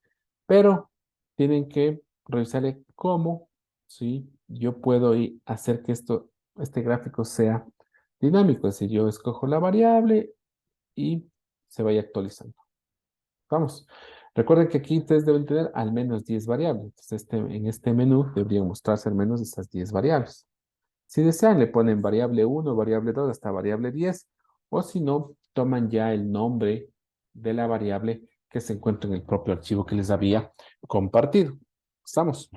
Pero tienen que revisarle cómo, ¿sí? Yo puedo hacer que este gráfico sea dinámico. Es decir, yo escojo la variable y se vaya actualizando. Vamos. Recuerden que aquí ustedes deben tener al menos 10 variables. Entonces, en este menú deberían mostrarse al menos esas 10 variables. Si desean, le ponen variable 1, variable 2, hasta variable 10, o si no, toman ya el nombre de la variable que se encuentra en el propio archivo que les había compartido. ¿Estamos?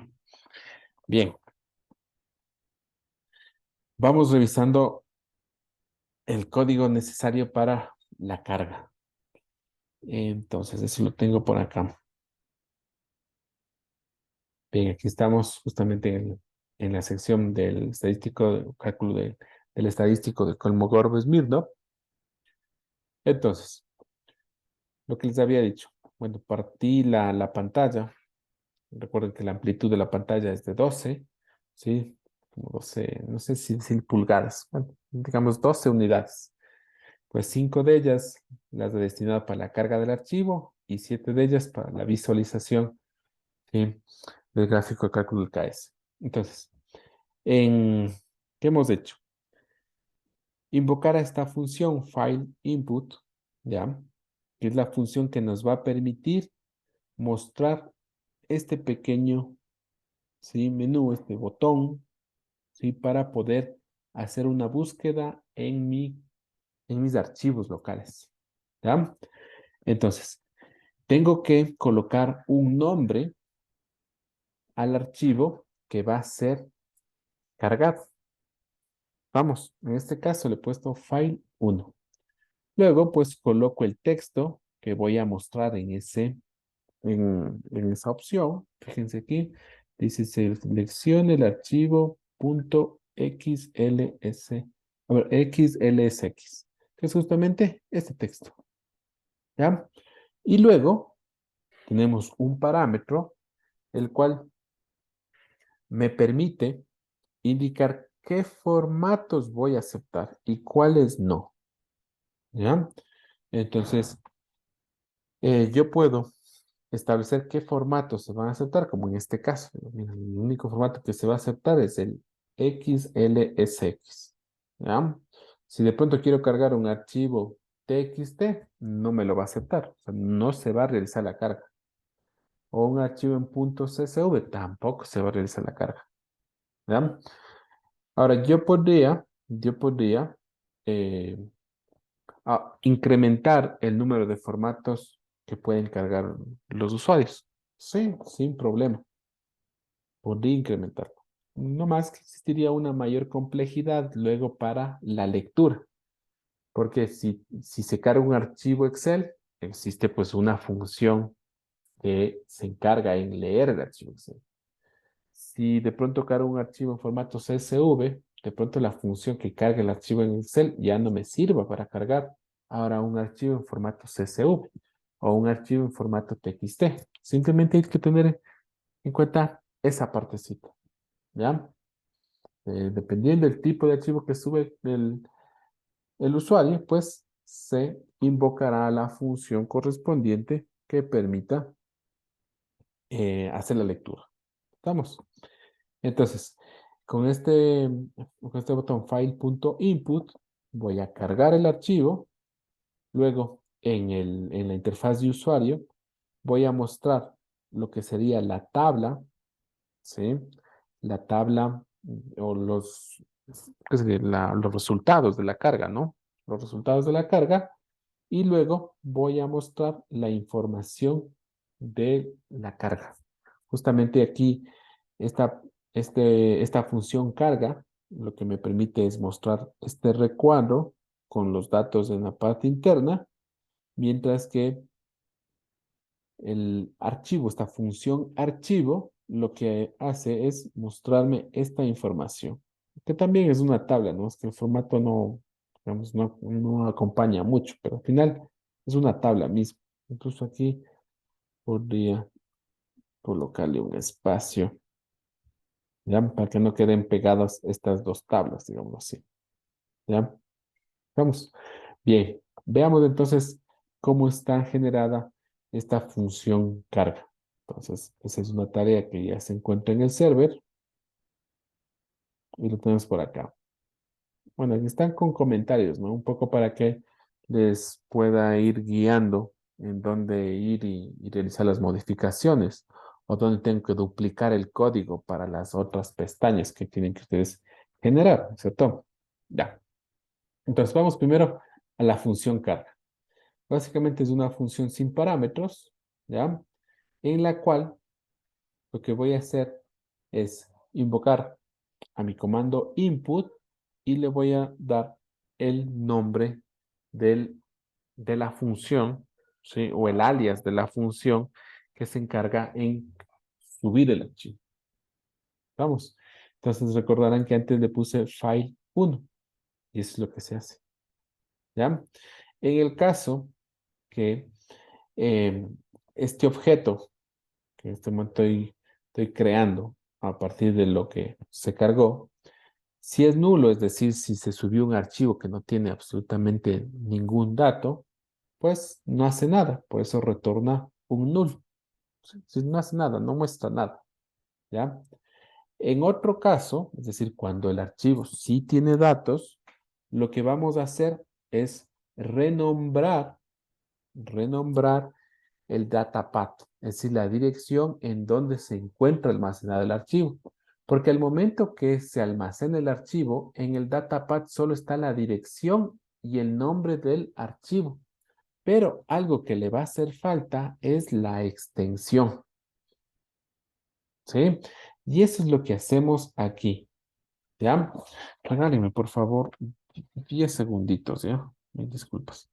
Bien. Vamos revisando el código necesario para la carga. Entonces, eso lo tengo por acá. Bien, aquí estamos justamente en la sección del estadístico, cálculo del estadístico de Kolmogorov-Smirnov. Entonces, lo que les había dicho. Bueno, partí la pantalla. Recuerden que la amplitud de la pantalla es de 12, ¿sí? Como 12, no sé si pulgadas. Bueno, digamos 12 unidades. Pues 5 de ellas las he destinado para la carga del archivo y 7 de ellas para la visualización, ¿sí? Del gráfico de cálculo del KS. Entonces, ¿qué hemos hecho? Invocar a esta función file input, ¿ya? Que es la función que nos va a permitir mostrar este pequeño, ¿sí? Menú, este botón, ¿sí? Para poder hacer una búsqueda en mis archivos locales, ¿ya? Entonces, tengo que colocar un nombre al archivo que va a ser cargado. Vamos, en este caso le he puesto file 1. Luego, pues coloco el texto que voy a mostrar en esa opción. Fíjense aquí, dice seleccione el archivo .xls, a ver, xlsx, que es justamente este texto, ¿ya? Y luego tenemos un parámetro, el cual me permite indicar qué formatos voy a aceptar y cuáles no, ¿ya? Entonces, yo puedo establecer qué formatos se van a aceptar, como en este caso. Mira, el único formato que se va a aceptar es el XLSX. ¿Ya? Si de pronto quiero cargar un archivo TXT, no me lo va a aceptar. O sea, no se va a realizar la carga. O un archivo en .csv, tampoco se va a realizar la carga. ¿Ya? Ahora, yo podría eh, incrementar el número de formatos que pueden cargar los usuarios. Sí, sin problema. Podría incrementarlo. No más que existiría una mayor complejidad luego para la lectura, porque si se carga un archivo Excel, existe pues una función que se encarga en leer el archivo Excel. si de pronto cargo un archivo en formato CSV, de pronto la función que cargue el archivo en Excel ya no me sirva para cargar ahora un archivo en formato CSV o un archivo en formato TXT. Simplemente hay que tener en cuenta esa partecita, ¿ya? Dependiendo del tipo de archivo que sube el usuario, pues se invocará la función correspondiente que permita hacer la lectura. ¿Estamos? Entonces, con este botón file.input, voy a cargar el archivo. Luego, en la interfaz de usuario, voy a mostrar lo que sería la tabla, ¿sí? La tabla o ¿qué sería? Los resultados de la carga, ¿no? Los resultados de la carga. Y luego voy a mostrar la información de la carga. Justamente aquí, esta, esta función carga, lo que me permite es mostrar este recuadro con los datos en la parte interna, mientras que el archivo, esta función archivo, lo que hace es mostrarme esta información, que también es una tabla, ¿no? Es que el formato no, digamos, no acompaña mucho, pero al final es una tabla misma. Incluso aquí podría colocarle un espacio, ¿ya? Para que no queden pegadas estas dos tablas, digamos así, ¿ya? Vamos. Bien, veamos entonces cómo está generada esta función carga. Entonces, esa es una tarea que ya se encuentra en el server y lo tenemos por acá. Bueno, aquí están con comentarios, ¿no? Un poco para que les pueda ir guiando en dónde ir y realizar las modificaciones o dónde tengo que duplicar el código para las otras pestañas que tienen que ustedes generar, ¿cierto? Ya. Entonces, vamos primero a la función carga. Básicamente es una función sin parámetros, ¿ya? En la cual lo que voy a hacer es invocar a mi comando input y le voy a dar el nombre de la función, ¿sí? O el alias de la función que se encarga en subir el archivo. Vamos. Entonces recordarán que antes le puse file 1 y eso es lo que se hace, ¿ya? En el caso que eh, este objeto que en este momento estoy creando a partir de lo que se cargó, si es nulo, es decir, si se subió un archivo que no tiene absolutamente ningún dato, pues no hace nada, por eso retorna un null. Si no hace nada, no muestra nada, ¿ya? En otro caso, es decir, cuando el archivo sí tiene datos, lo que vamos a hacer es renombrar el datapath, es decir, la dirección en donde se encuentra almacenado el archivo. Porque al momento que se almacena el archivo, en el datapath solo está la dirección y el nombre del archivo. Pero algo que le va a hacer falta es la extensión, ¿sí? Y eso es lo que hacemos aquí, ¿ya? Regálenme, por favor, 10 segunditos, ¿ya? Mil disculpas.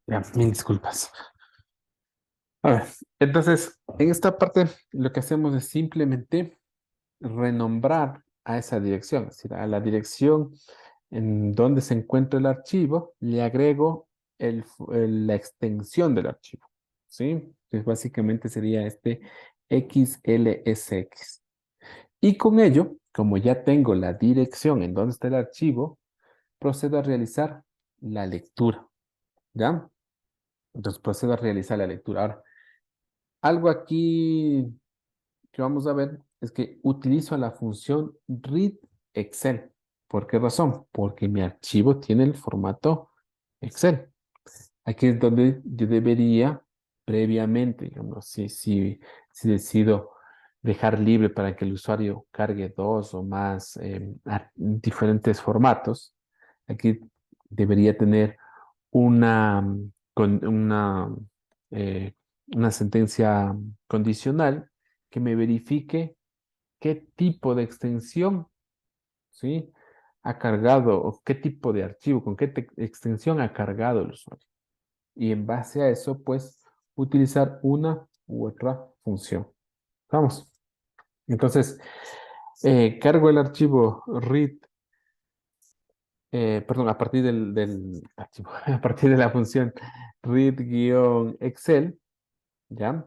Ya, mil disculpas. A ver, entonces, en esta parte lo que hacemos es simplemente renombrar a esa dirección, es decir, a la dirección en donde se encuentra el archivo, le agrego la extensión del archivo, ¿sí? Que básicamente sería este XLSX. Y con ello, como ya tengo la dirección en donde está el archivo, procedo a realizar la lectura, ¿ya? Entonces procedo a realizar la lectura. Ahora, algo aquí que vamos a ver es que utilizo la función read Excel. ¿Por qué razón? Porque mi archivo tiene el formato Excel. Aquí es donde yo debería previamente, digamos, si decido dejar libre para que el usuario cargue dos o más diferentes formatos, aquí debería tener una, con eh, una sentencia condicional que me verifique qué tipo de extensión, ¿sí? ha cargado o qué tipo de archivo, con qué extensión ha cargado el usuario. Y en base a eso, pues, utilizar una u otra función. Vamos. Entonces, cargo el archivo read, perdón, a partir del archivo, a partir de la función read-excel, ¿ya?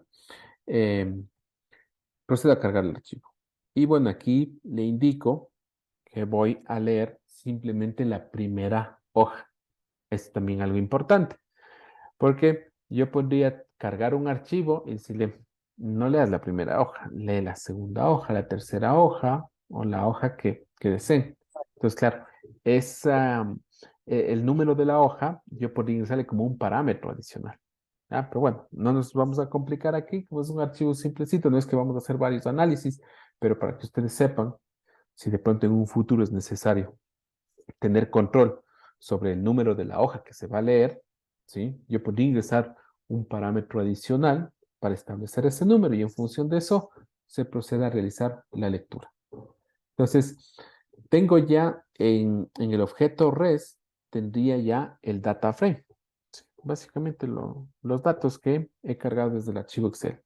Eh, Procedo a cargar el archivo. Y bueno, aquí le indico que voy a leer simplemente la primera hoja. Es también algo importante, porque yo podría cargar un archivo y decirle, no leas la primera hoja, lee la segunda hoja, la tercera hoja o la hoja que deseen. Entonces, claro, el número de la hoja, yo podría ingresarle como un parámetro adicional. Pero bueno, no nos vamos a complicar aquí, como es un archivo simplecito, no es que vamos a hacer varios análisis, pero para que ustedes sepan, si de pronto en un futuro es necesario tener control sobre el número de la hoja que se va a leer, ¿sí? Yo podría ingresar un parámetro adicional para establecer ese número y en función de eso se procede a realizar la lectura. Entonces, tengo ya en el objeto res, tendría ya el data frame. Básicamente los datos que he cargado desde el archivo Excel.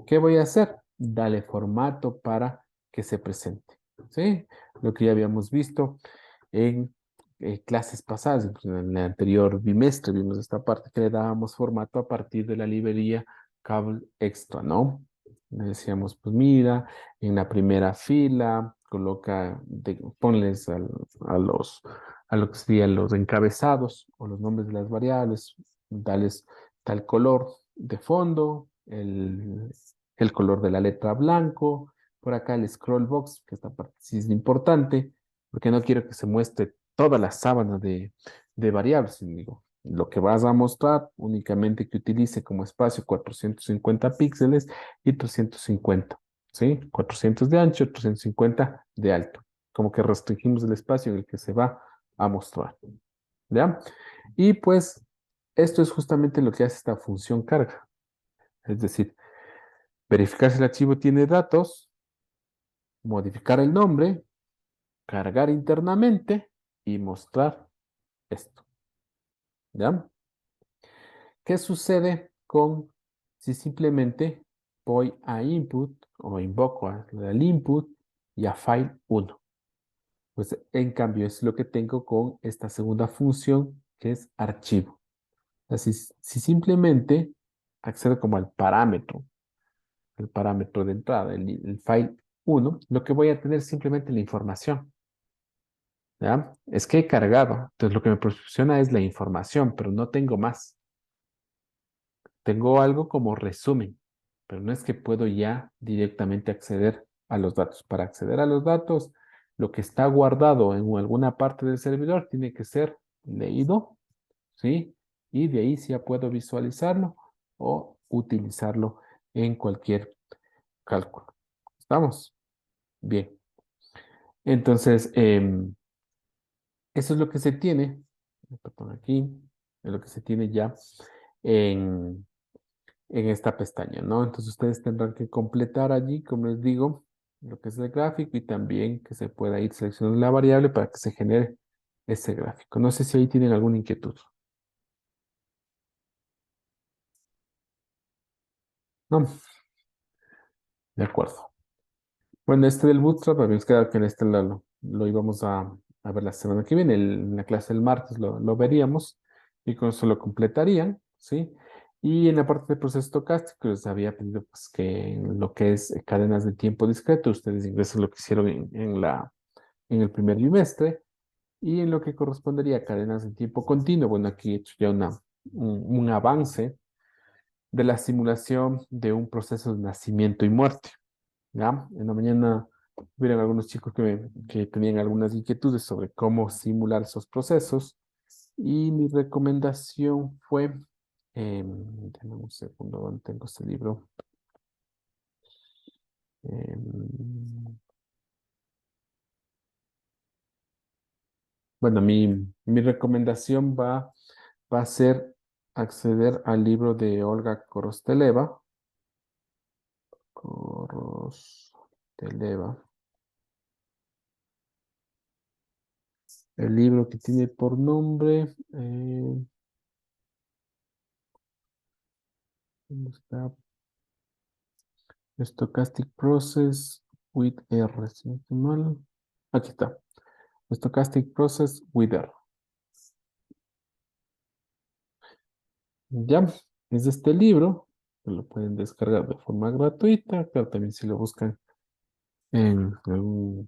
¿Qué voy a hacer? Dale formato para que se presente. ¿Sí? Lo que ya habíamos visto en clases pasadas, incluso en el anterior bimestre vimos esta parte que le dábamos formato a partir de la librería Cable Extra, ¿no? Le decíamos, pues mira, en la primera fila, ponles a lo que serían los encabezados o los nombres de las variables, dales tal color de fondo, el color de la letra blanco, por acá el scroll box, que esta parte sí es importante, porque no quiero que se muestre toda la sábana de variables. Digo, lo que vas a mostrar únicamente que utilice como espacio 450 píxeles y 350, ¿sí? 400 de ancho, 350 de alto. Como que restringimos el espacio en el que se va a mostrar, ¿ya? Y pues esto es justamente lo que hace esta función carga. Es decir, verificar si el archivo tiene datos, modificar el nombre, cargar internamente y mostrar esto. ¿Ya? ¿Qué sucede con si simplemente voy a input o invoco al input y a file 1? Pues en cambio es lo que tengo con esta segunda función que es archivo. Así, si simplemente accedo como al parámetro, el parámetro de entrada, el file 1, lo que voy a tener es simplemente la información. ¿Ya? Es que he cargado, entonces lo que me proporciona es la información, pero no tengo más. Tengo algo como resumen, pero no es que puedo ya directamente acceder a los datos. Para acceder a los datos, lo que está guardado en alguna parte del servidor tiene que ser leído, ¿sí? Y de ahí sí ya puedo visualizarlo o utilizarlo en cualquier cálculo. ¿Estamos? Bien. Entonces, eso es lo que se tiene, perdón, aquí, es lo que se tiene ya en, en esta pestaña, ¿no? Entonces ustedes tendrán que completar allí, como les digo, lo que es el gráfico y también que se pueda ir seleccionando la variable para que se genere ese gráfico. No sé si ahí tienen alguna inquietud. No, de acuerdo. Bueno, este del bootstrap, habíamos quedado que en este lo íbamos a ver la semana que viene, en la clase del martes lo veríamos y con eso lo completarían, ¿sí? Y en la parte de proceso estocástico les había pedido pues, que en lo que es cadenas de tiempo discreto, ustedes ingresan lo que hicieron en el primer bimestre y en lo que correspondería a cadenas de tiempo continuo, bueno, aquí he hecho ya un avance de la simulación de un proceso de nacimiento y muerte. ¿Ya? En la mañana hubieron algunos chicos que tenían algunas inquietudes sobre cómo simular esos procesos y mi recomendación fue, déjame un segundo, ¿dónde tengo este libro? Em, bueno, mi recomendación va a ser acceder al libro de Olga Korosteleva. Korosteleva. El libro que tiene por nombre, ¿dónde está? Stochastic Process with R, si no estoy mal. Aquí está. Stochastic Process with R. Ya, es de este libro, que lo pueden descargar de forma gratuita, pero también si lo buscan en, en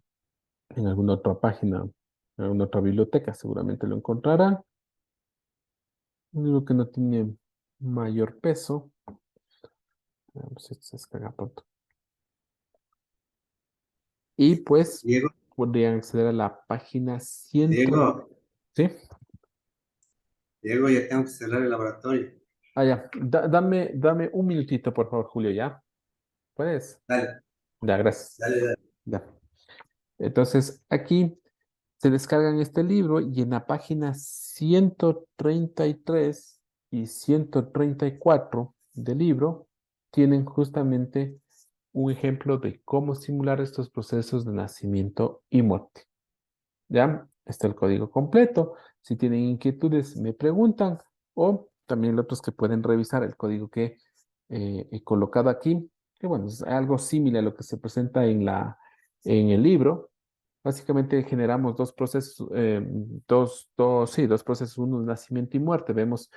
alguna otra página, en alguna otra biblioteca, seguramente lo encontrarán. Un libro que no tiene mayor peso. Veamos si se descarga pronto. Y pues Diego, podrían acceder a la página 100. Diego, ¿Sí? Diego, ya tengo que cerrar el laboratorio. Ah, ya. Dame un minutito, por favor, Julio, ¿ya? ¿Puedes? Dale, Ya, gracias. dale, dale. Ya. Entonces, aquí se descargan este libro y en la página 133 y 134 del libro tienen justamente un ejemplo de cómo simular estos procesos de nacimiento y muerte. ¿Ya? Está el código completo. Si tienen inquietudes, me preguntan. O también los otros que pueden revisar el código que he colocado aquí, que bueno, es algo similar a lo que se presenta en el libro. Básicamente generamos dos procesos, sí, dos procesos, uno de nacimiento y muerte. Vemos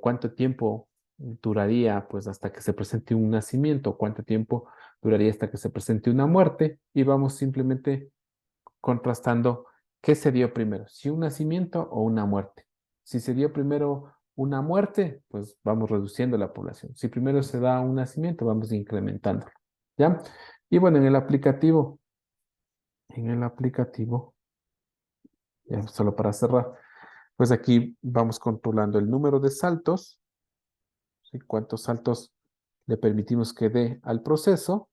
cuánto tiempo duraría pues hasta que se presente un nacimiento, cuánto tiempo duraría hasta que se presente una muerte y vamos simplemente contrastando qué se dio primero, si un nacimiento o una muerte. Si se dio primero una muerte, pues vamos reduciendo la población. Si primero se da un nacimiento, vamos incrementándolo. ¿Ya? Y bueno, en el aplicativo, ya solo para cerrar, pues aquí vamos controlando el número de saltos, ¿sí? Cuántos saltos le permitimos que dé al proceso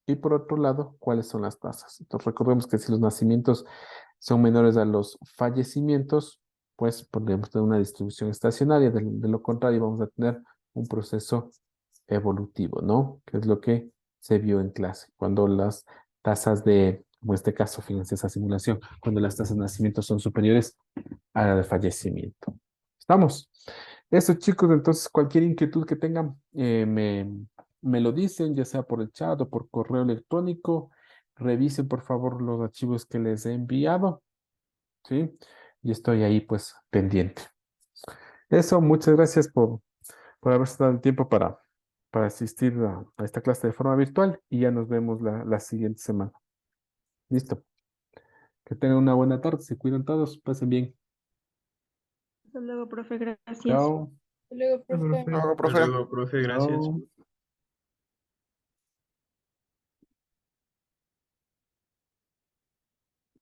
y por otro lado, cuáles son las tasas. Entonces recordemos que si los nacimientos son menores a los fallecimientos, pues podríamos tener una distribución estacionaria. De lo contrario, vamos a tener un proceso evolutivo, ¿no? Que es lo que se vio en clase. Cuando las tasas como en este caso, fíjense esa simulación, cuando las tasas de nacimiento son superiores a la de fallecimiento. ¿Estamos? Eso, chicos, entonces cualquier inquietud que tengan, me lo dicen, ya sea por el chat o por correo electrónico. Revisen, por favor, los archivos que les he enviado, ¿sí? Y estoy ahí, pues, pendiente. Eso, muchas gracias por haberse dado el tiempo para asistir a esta clase de forma virtual y ya nos vemos la siguiente semana. Listo. Que tengan una buena tarde, se cuidan todos, pasen bien. Hasta luego, profe, gracias. Chao. Hasta luego, profe. Luego, Hasta profe. luego, profe, gracias. Chao.